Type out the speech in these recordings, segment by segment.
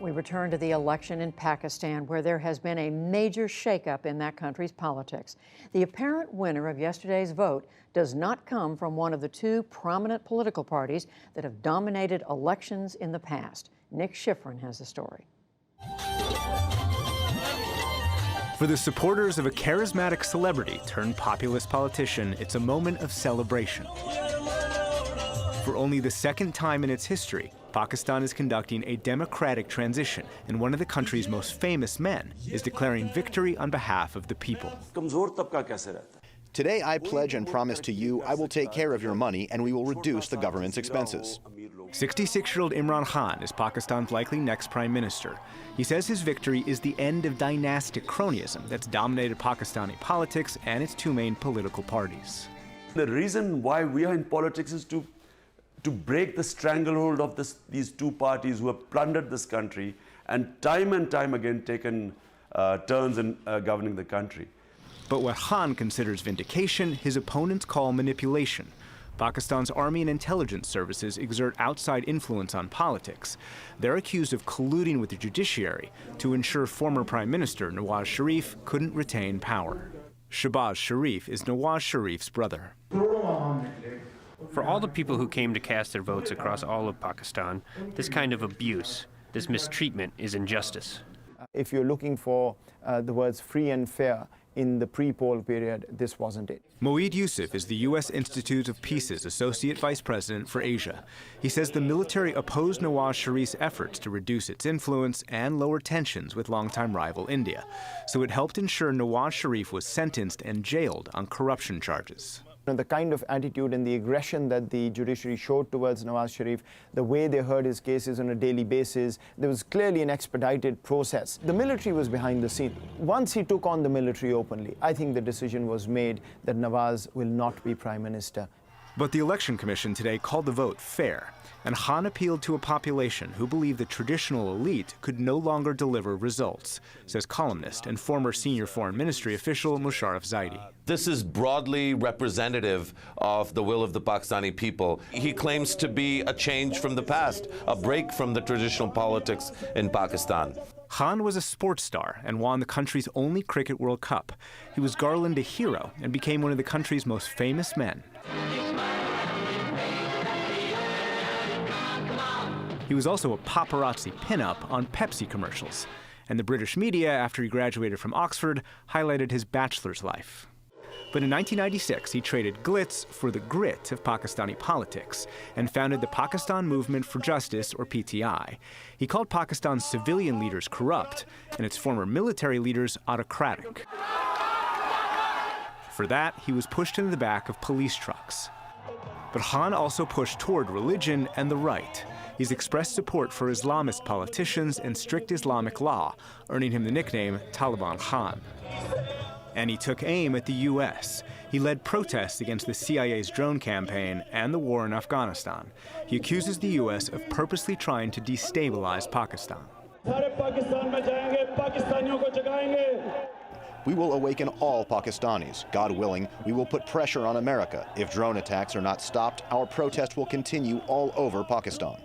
We return to the election in Pakistan, where there has been a major shakeup in that country's politics. The apparent winner of yesterday's vote does not come from one of the two prominent political parties that have dominated elections in the past. Nick Schifrin has the story. For the supporters of a charismatic celebrity turned populist politician, it's a moment of celebration. For only the second time in its history, Pakistan is conducting a democratic transition, and one of the country's most famous men is declaring victory on behalf of the people. Today, I pledge and promise to you I will take care of your money and we will reduce the government's expenses. 66-year-old Imran Khan is Pakistan's likely next prime minister. He says his victory is the end of dynastic cronyism that's dominated Pakistani politics and its two main political parties. The reason why we are in politics is to break the stranglehold of these two parties who have plundered this country and time again taken turns in governing the country. But what Khan considers vindication, his opponents call manipulation. Pakistan's army and intelligence services exert outside influence on politics. They're accused of colluding with the judiciary to ensure former Prime Minister Nawaz Sharif couldn't retain power. Shahbaz Sharif is Nawaz Sharif's brother. For all the people who came to cast their votes across all of Pakistan, this kind of abuse, this mistreatment is injustice. If you're looking for the words free and fair in the pre-poll period, this wasn't it. Moeed Yusuf is the U.S. Institute of Peace's Associate Vice President for Asia. He says the military opposed Nawaz Sharif's efforts to reduce its influence and lower tensions with longtime rival India. So it helped ensure Nawaz Sharif was sentenced and jailed on corruption charges. And the kind of attitude and the aggression that the judiciary showed towards Nawaz Sharif, the way they heard his cases on a daily basis, there was clearly an expedited process. The military was behind the scene. Once he took on the military openly, I think the decision was made that Nawaz will not be prime minister. But the Election Commission today called the vote fair, and Khan appealed to a population who believed the traditional elite could no longer deliver results, says columnist and former senior foreign ministry official Musharraf Zaidi. This is broadly representative of the will of the Pakistani people. He claims to be a change from the past, a break from the traditional politics in Pakistan. Khan was a sports star and won the country's only Cricket World Cup. He was garlanded a hero and became one of the country's most famous men. He was also a paparazzi pinup on Pepsi commercials. And the British media, after he graduated from Oxford, highlighted his bachelor's life. But in 1996, he traded glitz for the grit of Pakistani politics and founded the Pakistan Movement for Justice, or PTI. He called Pakistan's civilian leaders corrupt and its former military leaders autocratic. For that, he was pushed into the back of police trucks. But Khan also pushed toward religion and the right. He's expressed support for Islamist politicians and strict Islamic law, earning him the nickname Taliban Khan. And he took aim at the U.S. He led protests against the CIA's drone campaign and the war in Afghanistan. He accuses the U.S. of purposely trying to destabilize Pakistan. We will awaken all Pakistanis. God willing, we will put pressure on America. If drone attacks are not stopped, our protest will continue all over Pakistan.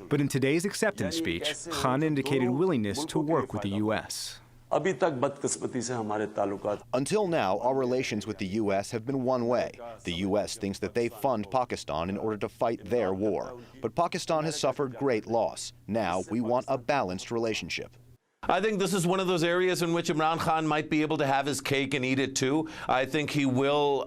But in today's acceptance speech, Khan indicated willingness to work with the U.S. Until now, our relations with the U.S. have been one way. The U.S. thinks that they fund Pakistan in order to fight their war. But Pakistan has suffered great loss. Now we want a balanced relationship. I think this is one of those areas in which Imran Khan might be able to have his cake and eat it too. I think he will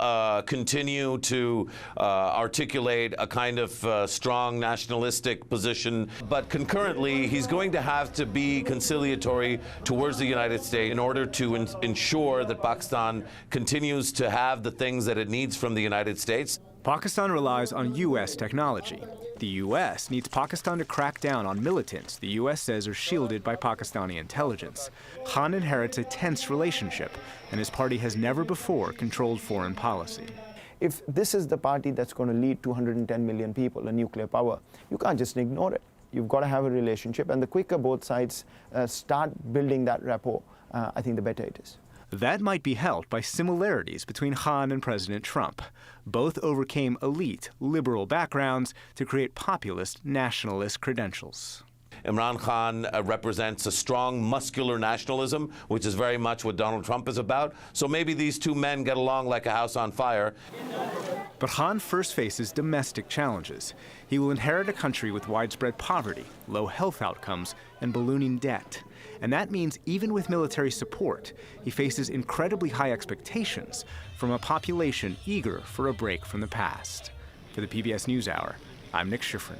continue to articulate a kind of strong nationalistic position, but concurrently he's going to have to be conciliatory towards the United States in order to ensure that Pakistan continues to have the things that it needs from the United States. Pakistan relies on U.S. technology. The U.S. needs Pakistan to crack down on militants the U.S. says are shielded by Pakistani intelligence. Khan inherits a tense relationship, and his party has never before controlled foreign policy. If this is the party that's going to lead 210 million people, a nuclear power, you can't just ignore it. You've got to have a relationship, and the quicker both sides start building that rapport, I think the better it is. That might be helped by similarities between Khan and President Trump. Both overcame elite, liberal backgrounds to create populist, nationalist credentials. Imran Khan represents a strong, muscular nationalism, which is very much what Donald Trump is about. So maybe these two men get along like a house on fire. But Khan first faces domestic challenges. He will inherit a country with widespread poverty, low health outcomes, and ballooning debt. And that means even with military support, he faces incredibly high expectations from a population eager for a break from the past. For the PBS NewsHour, I'm Nick Schifrin.